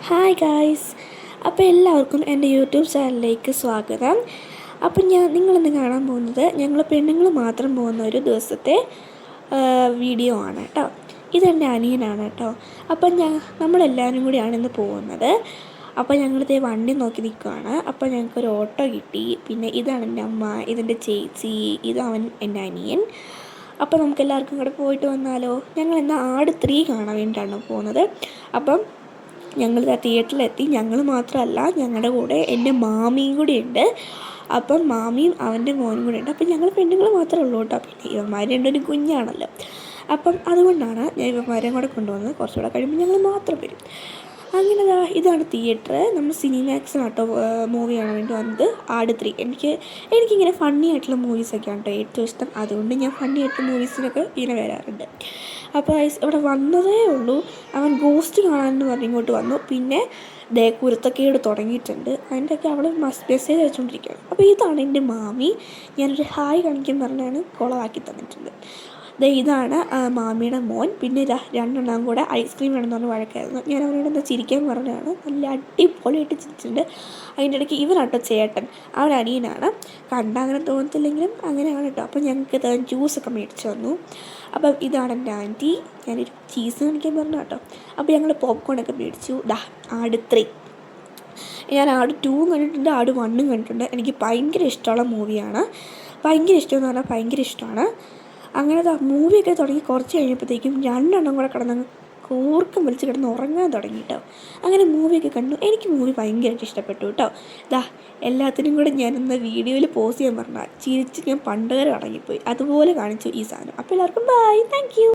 Hi guys, അപ്പോൾ എല്ലാവർക്കും എൻ്റെ യൂട്യൂബ് ചാനലിലേക്ക് സ്വാഗതം. അപ്പം നിങ്ങളിന്ന് കാണാൻ പോകുന്നത് ഞങ്ങൾ പെണ്ണുങ്ങൾ മാത്രം പോകുന്ന ഒരു ദിവസത്തെ വീഡിയോ ആണ് കേട്ടോ. ഇതെൻ്റെ അനിയനാണ് കേട്ടോ. അപ്പം നമ്മളെല്ലാവരും കൂടിയാണ് ഇന്ന് പോകുന്നത്. അപ്പോൾ ഞങ്ങളിതേ വണ്ടി നോക്കി നിൽക്കുകയാണ്. അപ്പോൾ ഞങ്ങൾക്കൊരു ഓട്ടോ കിട്ടി. പിന്നെ ഇതാണ് എൻ്റെ അമ്മ, ഇതെൻ്റെ ചേച്ചി, ഇതവൻ എൻ്റെ അനിയൻ. അപ്പോൾ നമുക്കെല്ലാവർക്കും കൂടെ പോയിട്ട് വന്നാലോ? ഞങ്ങൾ എന്നാൽ ആട് 3 കാണാൻ വേണ്ടിയിട്ടാണ് പോകുന്നത്. അപ്പം ഞങ്ങൾ തിയേറ്ററിലെത്തി. ഞങ്ങൾ മാത്രമല്ല, ഞങ്ങളുടെ കൂടെ എൻ്റെ മാമിയും കൂടി ഉണ്ട്. അപ്പം മാമിയും അവൻ്റെ മോനും കൂടെ ഉണ്ട്. അപ്പം ഞങ്ങൾ പെണ്ണുങ്ങൾ മാത്രമേ ഉള്ളൂ കേട്ടോ. പിന്നെ ഇവന്മാർ രണ്ടൊരു കുഞ്ഞാണല്ലോ. അപ്പം അതുകൊണ്ടാണ് ഞാൻ ഇവന്മാരെയും കൂടെ കൊണ്ടുവന്നത്. കുറച്ചുകൂടെ കഴിയുമ്പോൾ ഞങ്ങൾ മാത്രം വരും. അങ്ങനെ ഇതാണ് തിയേറ്റർ. നമ്മൾ സിനിമാക്സിനാണ് കേട്ടോ മൂവി കാണാൻ വേണ്ടി വന്നത്. ആട് 3 എനിക്കിങ്ങനെ ഫണ്ണി ആയിട്ടുള്ള മൂവീസൊക്കെയാണ് കേട്ടോ ഏറ്റവും ഇഷ്ടം. അതുകൊണ്ട് ഞാൻ ഫണ്ണി ആയിട്ടുള്ള മൂവീസിനൊക്കെ ഇങ്ങനെ വരാറുണ്ട്. അപ്പോൾ ഇവിടെ വന്നതേ ഉള്ളൂ. അവൻ ഗോസ്റ്റ് കാണാമെന്ന് പറഞ്ഞ് ഇങ്ങോട്ട് വന്നു. പിന്നെ കുരുത്തക്കേട് തുടങ്ങിയിട്ടുണ്ട്. അതിൻ്റെയൊക്കെ അവൾ മെസ്സേജ് അയച്ചുകൊണ്ടിരിക്കുകയാണ്. അപ്പോൾ ഇതാണ് എൻ്റെ മാമി. ഞാനൊരു ഹായ് കാണിക്കാൻ പറഞ്ഞാണ് കുളമാക്കി തന്നിട്ടുണ്ട്. ഇതാണ് മാമിയുടെ മോൻ. പിന്നെ രണ്ടെണ്ണം കൂടെ ഐസ്ക്രീം വേണമെന്ന് പറഞ്ഞ് വഴക്കായിരുന്നു. ഞാൻ അവനോട് എന്താ ചിരിക്കാൻ പറഞ്ഞതാണ്. നല്ല അടിപൊളിയായിട്ട് ചിരിച്ചിട്ടുണ്ട്. അതിൻ്റെ ഇടയ്ക്ക് ഇവനാട്ടോ ചേട്ടൻ, അവൻ അനിയനാണ്. കണ്ടാൽ അങ്ങനെ തോന്നത്തില്ലെങ്കിലും അങ്ങനെയാണ് കേട്ടോ. അപ്പോൾ ഞങ്ങൾക്ക് ജ്യൂസൊക്കെ മേടിച്ച് തന്നു. അപ്പം ഇതാണ് എൻ്റെ ആൻറ്റി. ഞാനൊരു ചീസ് കാണിക്കാൻ പറഞ്ഞു കേട്ടോ. അപ്പോൾ ഞങ്ങൾ പോപ്കോണൊക്കെ മേടിച്ചു. ആട് 3. ഞാൻ ആട് 2 കണ്ടിട്ടുണ്ട്, ആട് 1 കണ്ടിട്ടുണ്ട്. എനിക്ക് ഭയങ്കര ഇഷ്ടമുള്ള മൂവിയാണ്. ഭയങ്കര ഇഷ്ടമെന്ന് പറഞ്ഞാൽ ഭയങ്കര ഇഷ്ടമാണ്. അങ്ങനെ മൂവിയൊക്കെ തുടങ്ങി കുറച്ച് കഴിഞ്ഞപ്പോഴത്തേക്കും രണ്ടെണ്ണം കൂടെ കിടന്നങ്ങ് കൂർക്കം വലിച്ച് കിടന്ന് ഉറങ്ങാൻ തുടങ്ങി കേട്ടോ. അങ്ങനെ മൂവിയൊക്കെ കണ്ടു. എനിക്ക് മൂവി ഭയങ്കരമായിട്ട് ഇഷ്ടപ്പെട്ടു കേട്ടോ. എല്ലാത്തിനും കൂടെ ഞാനൊന്ന് വീഡിയോയിൽ പോസ്റ്റ് ചെയ്യാൻ പറഞ്ഞാൽ ചിരിച്ച് ഞാൻ പണ്ടുകാരം അടങ്ങിപ്പോയി. അതുപോലെ കാണിച്ചു ഈ സാധനം. അപ്പോൾ എല്ലാവർക്കും ബൈ, താങ്ക് യു.